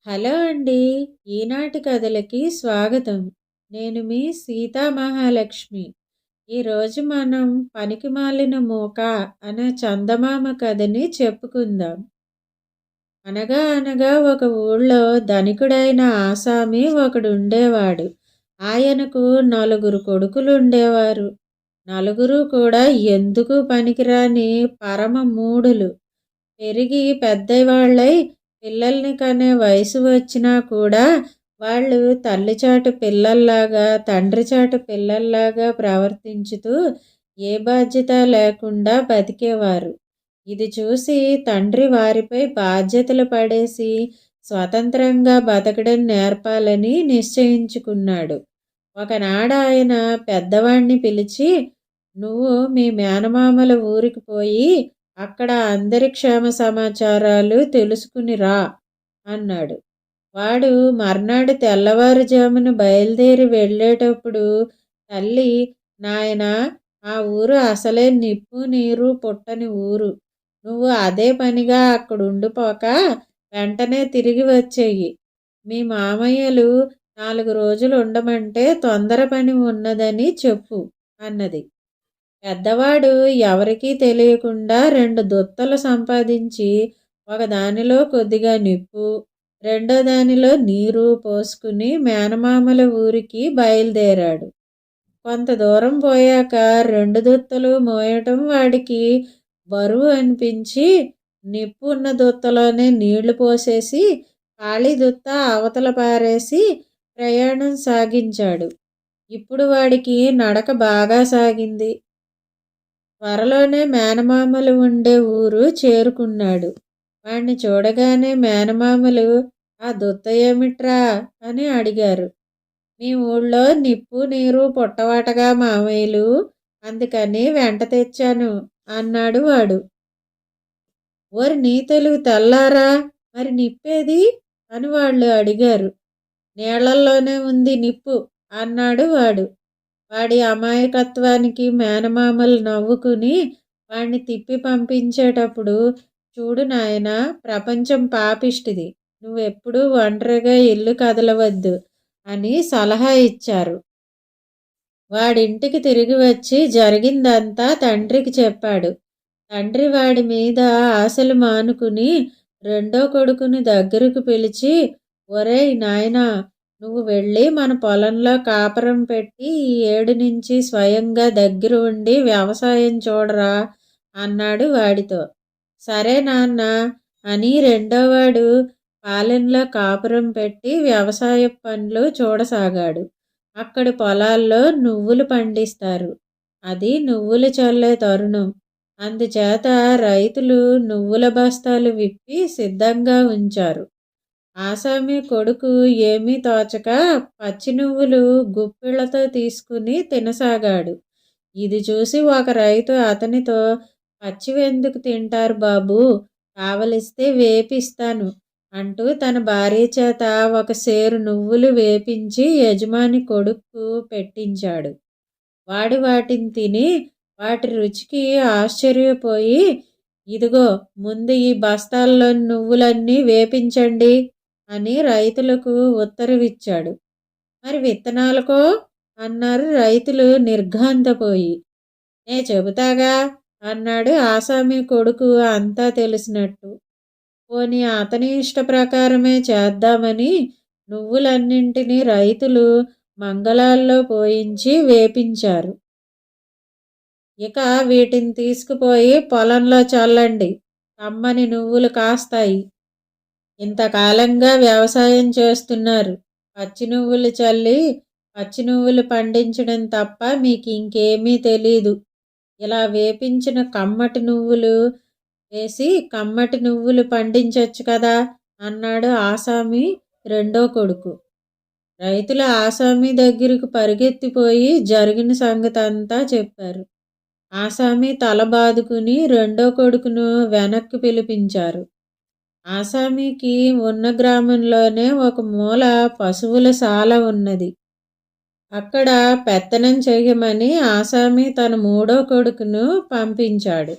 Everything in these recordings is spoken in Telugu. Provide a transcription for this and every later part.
హలో అండి. ఈనాటి కథలకి స్వాగతం. నేను మీ సీతా మహాలక్ష్మి. ఈరోజు మనం పనికిమాలిన మూక అనే చందమామ కథని చెప్పుకుందాం. అనగా అనగా ఒక ఊళ్ళో ధనికుడైన ఆసామి ఒకడుండేవాడు. ఆయనకు 4 కొడుకులు ఉండేవారు. నలుగురు కూడా ఎందుకు పనికిరాని పరమ మూఢులు. పెరిగి పెద్దవాళ్ళై పిల్లల్ని కనే వయసు వచ్చినా కూడా వాళ్ళు తల్లిచాటు పిల్లల్లాగా తండ్రిచాటు పిల్లల్లాగా ప్రవర్తించుతూ ఏ బాధ్యత లేకుండా బతికేవారు. ఇది చూసి తండ్రి వారిపై బాధ్యతలు పడేసి స్వతంత్రంగా బతకడం నేర్పాలని నిశ్చయించుకున్నాడు. ఒకనాడు ఆయన పెద్దవాణ్ణి పిలిచి, "నువ్వు మీ మేనమామల ఊరికి పోయి అక్కడ అందరి క్షేమ సమాచారాలు తెలుసుకుని రా" అన్నాడు. వాడు మర్నాడు తెల్లవారుజామున బయలుదేరి వెళ్ళేటప్పుడు తల్లి, "నాయనా, ఆ ఊరు అసలే నిప్పు నీరు పుట్టని ఊరు. నువ్వు అదే పనిగా అక్కడుండిపోక వెంటనే తిరిగి వచ్చెయ్యి. మీ మామయ్యలు 4 రోజులు ఉండమంటే తొందర పని ఉన్నదని చెప్పు" అన్నది. పెద్దవాడు ఎవరికీ తెలియకుండా 2 దుత్తలు సంపాదించి ఒకదానిలో కొద్దిగా నిప్పు, రెండో దానిలో నీరు పోసుకుని మేనమామల ఊరికి బయలుదేరాడు. కొంత దూరం పోయాక 2 దుత్తలు మోయటం వాడికి బరువు అనిపించి నిప్పు ఉన్న దుత్తలోనే నీళ్లు పోసేసి ఖాళీ దుత్త అవతల పారేసి ప్రయాణం సాగించాడు. ఇప్పుడు వాడికి నడక బాగా సాగింది. త్వరలోనే మేనమామలు ఉండే ఊరు చేరుకున్నాడు. వాణ్ణి చూడగానే మేనమామలు, "ఆ దుత్త ఏమిట్రా" అని అడిగారు. "మీ ఊళ్ళో నిప్పు నీరు పుట్టవాటగా మామయ్యలు, అందుకని వెంట తెచ్చాను" అన్నాడు వాడు. "ఓరి నీ తెలుగు తెల్లారా, మరి నిప్పేది" అని వాళ్ళు అడిగారు. "నీళ్లల్లోనే ఉంది నిప్పు" అన్నాడు వాడు. వాడి అమాయకత్వానికి మేనమామలు నవ్వుకుని వాణ్ణి తిప్పి పంపించేటప్పుడు, "చూడు నాయనా, ప్రపంచం పాపిష్టిది. నువ్వెప్పుడూ ఒంటరిగా ఇల్లు కదలవద్దు" అని సలహా ఇచ్చారు. వాడింటికి తిరిగి వచ్చి జరిగిందంతా తండ్రికి చెప్పాడు. తండ్రి వాడి మీద ఆశలు మానుకుని రెండో కొడుకుని దగ్గరకు పిలిచి, "ఒరేయ్ నాయనా, నువ్వు వెళ్ళి మన పొలంలో కాపరం పెట్టి ఈ ఏడు నుంచి స్వయంగా దగ్గర ఉండి వ్యవసాయం చూడరా" అన్నాడు వాడితో. "సరే నాన్న" అని రెండోవాడు పాలెంలో కాపురం పెట్టి వ్యవసాయ పనులు చూడసాగాడు. అక్కడి పొలాల్లో నువ్వులు పండిస్తారు. అది నువ్వులు చల్లే తరుణం. అందుచేత రైతులు నువ్వుల బస్తాలు విప్పి సిద్ధంగా ఉంచారు. ఆసామి కొడుకు ఏమీ తోచక పచ్చి నువ్వులు గుప్పిళ్లతో తీసుకుని తినసాగాడు. ఇది చూసి ఒక రైతు అతనితో, "పచ్చివెందుకు తింటారు బాబూ, కావలిస్తే వేపిస్తాను" అంటూ తన భార్య చేత ఒక సేరు నువ్వులు వేపించి యజమాని కొడుక్కు పెట్టించాడు. వాడు వాటిని తిని వాటి రుచికి ఆశ్చర్యపోయి, "ఇదిగో, ముందు ఈ బస్తాల్లోని నువ్వులన్నీ వేపించండి" అని రైతులకు ఉత్తరవిచ్చాడు. "మరి విత్తనాలకో" అన్నారు రైతులు నిర్ఘాంతపోయి. "నే చెబుతాగా" అన్నాడు ఆసామి కొడుకు అంతా తెలిసినట్టు. పోనీ అతని ఇష్టప్రకారమే చేద్దామని నువ్వులన్నింటినీ రైతులు మంగళాల్లో పోయించి వేపించారు. "ఇక వీటిని తీసుకుపోయి పొలంలో చల్లండి, కమ్మని నువ్వులు కాస్తాయి. ఇంతకాలంగా వ్యవసాయం చేస్తున్నారు. పచ్చి నువ్వులు చల్లి పచ్చి నువ్వులు పండించడం తప్ప మీకు ఇంకేమీ తెలీదు. ఇలా వేపించిన కమ్మటి నువ్వులు వేసి కమ్మటి నువ్వులు పండించొచ్చు కదా" అన్నాడు ఆసామి రెండో కొడుకు. రైతులు ఆసామి దగ్గరకు పరిగెత్తిపోయి జరిగిన సంగతి అంతా చెప్పారు. ఆసామి తల బాదుకుని రెండో కొడుకును వెనక్కి పిలిపించారు. ఆసామికి ఉన్న గ్రామంలోనే ఒక మూల పశువుల శాల ఉన్నది. అక్కడ పెత్తనం చెయ్యమని ఆసామి తన మూడో కొడుకును పంపించాడు.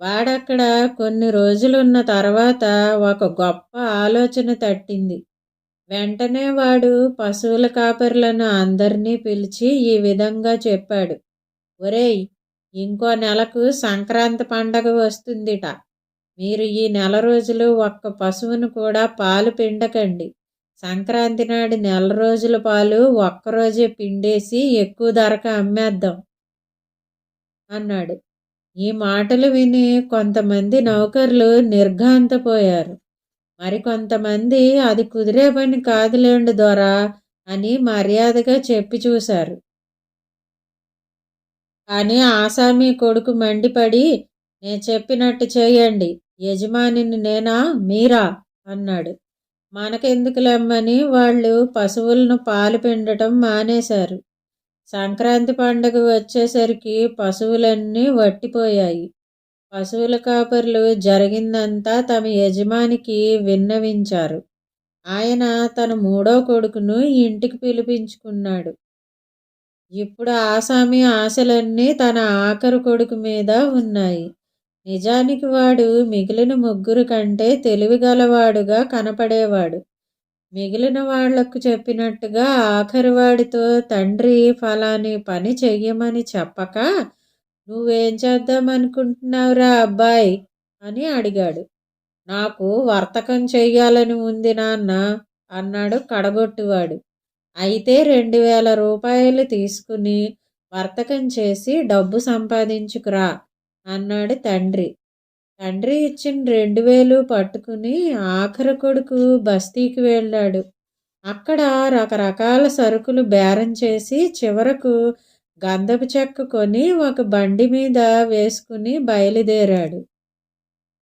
వాడక్కడ కొన్ని రోజులున్న తర్వాత ఒక గొప్ప ఆలోచన తట్టింది. వెంటనే వాడు పశువుల కాపరులను అందరినీ పిలిచి ఈ విధంగా చెప్పాడు. ఒరేయ్, ఇంకో నెలకు సంక్రాంతి పండగ వస్తుందిట. మీరు ఈ నెల రోజులు ఒక్క పశువును కూడా పాలు పిండకండి. సంక్రాంతి నాడు నెల రోజుల పాలు ఒక్కరోజే పిండేసి ఎక్కువ ధరకు అమ్మేద్దాం అన్నాడు. ఈ మాటలు విని కొంతమంది నౌకర్లు నిర్ఘాంతపోయారు. మరికొంతమంది అది కుదిరే పని కాదులేండి దొరా అని మర్యాదగా చెప్పి చూశారు. కానీ ఆసామి కొడుకు మండిపడి, నేను చెప్పినట్టు చేయండి, యజమానిని నేనా మీరా అన్నాడు. మనకెందుకులెమ్మని వాళ్ళు పశువులను పాలు పిండటం మానేశారు. సంక్రాంతి పండుగ వచ్చేసరికి పశువులన్నీ వట్టిపోయాయి. పశువుల కాపరులు జరిగిందంతా తమ యజమానికి విన్నవించారు. ఆయన తన మూడో కొడుకును ఇంటికి పిలిపించుకున్నాడు. ఇప్పుడు ఆసామి ఆశలన్నీ తన ఆఖరు కొడుకు మీద ఉన్నాయి. నిజానికి వాడు మిగిలిన ముగ్గురు కంటే తెలివిగలవాడుగా కనపడేవాడు. మిగిలిన వాళ్లకు చెప్పినట్టుగా ఆఖరివాడితో తండ్రి ఫలాని పని చెయ్యమని చెప్పక, నువ్వేం చేద్దామనుకుంటున్నావురా అబ్బాయి అని అడిగాడు. నాకు వర్తకం చెయ్యాలని ఉంది నాన్న అన్నాడు కడగొట్టువాడు. అయితే 2000 రూపాయలు తీసుకుని వర్తకం చేసి డబ్బు సంపాదించుకురా అన్నాడు తండ్రి. తండ్రి ఇచ్చిన 2000 పట్టుకుని ఆఖరి కొడుకు బస్తీకి వెళ్ళాడు. అక్కడ రకరకాల సరుకులు బేరం చేసి చివరకు గంధపు చెక్క కొని ఒక బండి మీద వేసుకుని బయలుదేరాడు.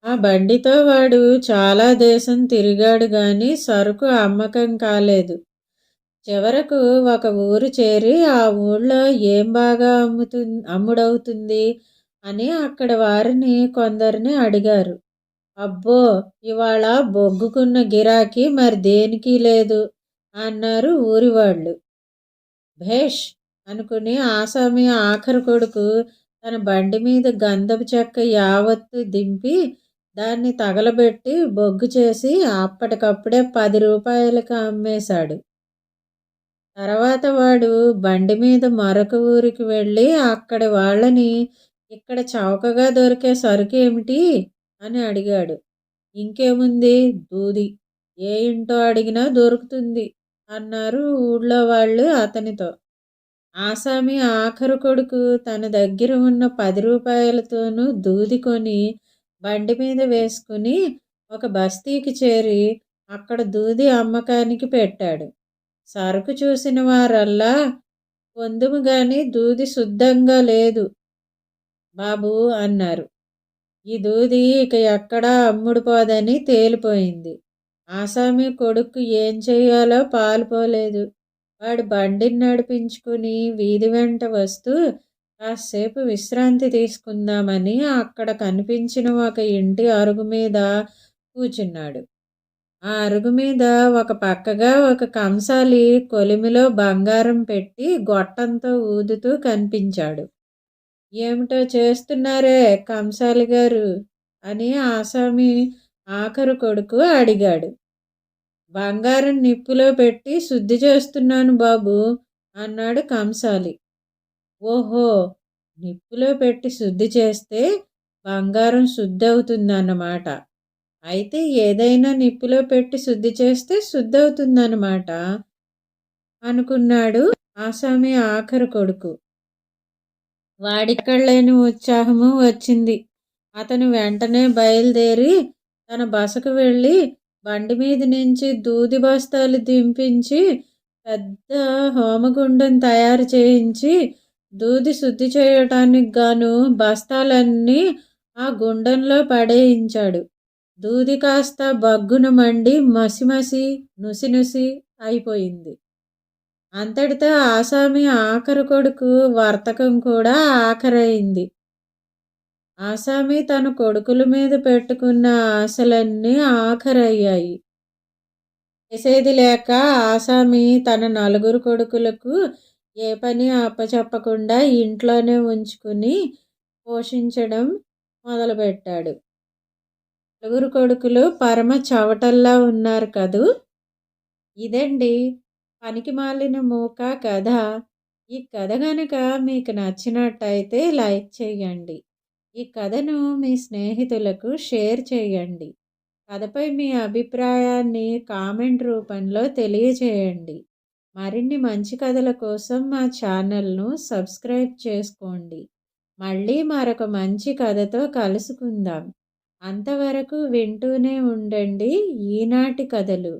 ఆ బండితో వాడు చాలా దేశం తిరిగాడు గాని సరుకు అమ్మకం కాలేదు. చివరకు ఒక ఊరు చేరి ఆ ఊళ్ళో ఏం బాగా అమ్ముడవుతుంది అని అక్కడ వారిని కొందరిని అడిగారు. అబ్బో, ఇవాళ బొగ్గుకున్న గిరాకీ మరి దేనికి లేదు అన్నారు ఊరివాళ్ళు. భేష్ అనుకుని ఆసామి ఆఖరి కొడుకు తన బండి మీద గంధపు చెక్క యావత్తు దింపి దాన్ని తగలబెట్టి బొగ్గు చేసి అప్పటికప్పుడే 10 రూపాయలకు అమ్మేశాడు. తర్వాత వాడు బండి మీద మరొక ఊరికి వెళ్ళి అక్కడి వాళ్ళని, ఇక్కడ చౌకగా దొరికే సరుకు ఏమిటి అని అడిగాడు. ఇంకేముంది, దూది, ఏ ఇంటో అడిగినా దొరుకుతుంది అన్నారు ఊళ్ళో వాళ్ళు అతనితో. ఆసామి ఆఖరు కొడుకు తన దగ్గర ఉన్న 10 రూపాయలతోనూ దూది కొని బండి మీద వేసుకుని ఒక బస్తీకి చేరి అక్కడ దూది అమ్మకానికి పెట్టాడు. సరుకు చూసిన వారల్లా, పొందుము గాని దూది శుద్ధంగా లేదు బాబు అన్నారు. ఈ దూది ఇక ఎక్కడా అమ్ముడుపోదని తేలిపోయింది. ఆసామి కొడుకు ఏం చెయ్యాలో పాలుపోలేదు. వాడు బండిని నడిపించుకుని వీధి వెంట వస్తూ కాసేపు విశ్రాంతి తీసుకుందామని అక్కడ కనిపించిన ఒక ఇంటి అరుగు మీద కూర్చున్నాడు. ఆ అరుగు మీద ఒక పక్కగా ఒక కంసాలి కొలిమిలో బంగారం పెట్టి గొట్టంతో ఊదుతూ కనిపించాడు. ఏమిటో చేస్తున్నారే కంసాలి గారు అని ఆసామి ఆఖరు కొడుకు అడిగాడు. బంగారం నిప్పులో పెట్టి శుద్ధి చేస్తున్నాను బాబు అన్నాడు కంసాలి. ఓహో, నిప్పులో పెట్టి శుద్ధి చేస్తే బంగారం శుద్ధి అవుతుందన్నమాట. అయితే ఏదైనా నిప్పులో పెట్టి శుద్ధి చేస్తే శుద్ధి అవుతుందన్నమాట అనుకున్నాడు ఆసామి ఆఖరు కొడుకు. వాడిక్కడ లేని ఉత్సాహము వచ్చింది. అతను వెంటనే బయలుదేరి తన బసకు వెళ్ళి బండి మీద నుంచి దూది బస్తాలు దింపించి పెద్ద హోమగుండం తయారు చేయించి దూది శుద్ధి చేయటానికి గాను బస్తాలన్నీ ఆ గుండంలో పడేయించాడు. దూది కాస్త బగ్గున మండి మసిమసి నుసి అయిపోయింది. అంతటితో ఆసామి ఆఖరు కొడుకు వర్తకం కూడా ఆఖరైంది. ఆసామి తన కొడుకుల మీద పెట్టుకున్న ఆశలన్నీ ఆఖరయ్యాయి. చేసేది లేక ఆసామి తన 4 కొడుకులకు ఏ పని అప్పచెప్పకుండా ఇంట్లోనే ఉంచుకుని పోషించడం మొదలుపెట్టాడు. నలుగురు కొడుకులు పరమ చవటల్లా ఉన్నారు కదూ! ఇదండి పనికిమాలిన మూక కథ. ఈ కథ గనక మీకు నచ్చినట్టయితే లైక్ చేయండి. ఈ కథను మీ స్నేహితులకు షేర్ చేయండి. కథపై మీ అభిప్రాయాన్ని కామెంట్ రూపంలో తెలియచేయండి. మరిన్ని మంచి కథల కోసం మా ఛానల్ను సబ్స్క్రైబ్ చేసుకోండి. మళ్ళీ మరొక మంచి కథతో కలుసుకుందాం. అంతవరకు వింటూనే ఉండండి ఈనాటి కథలు.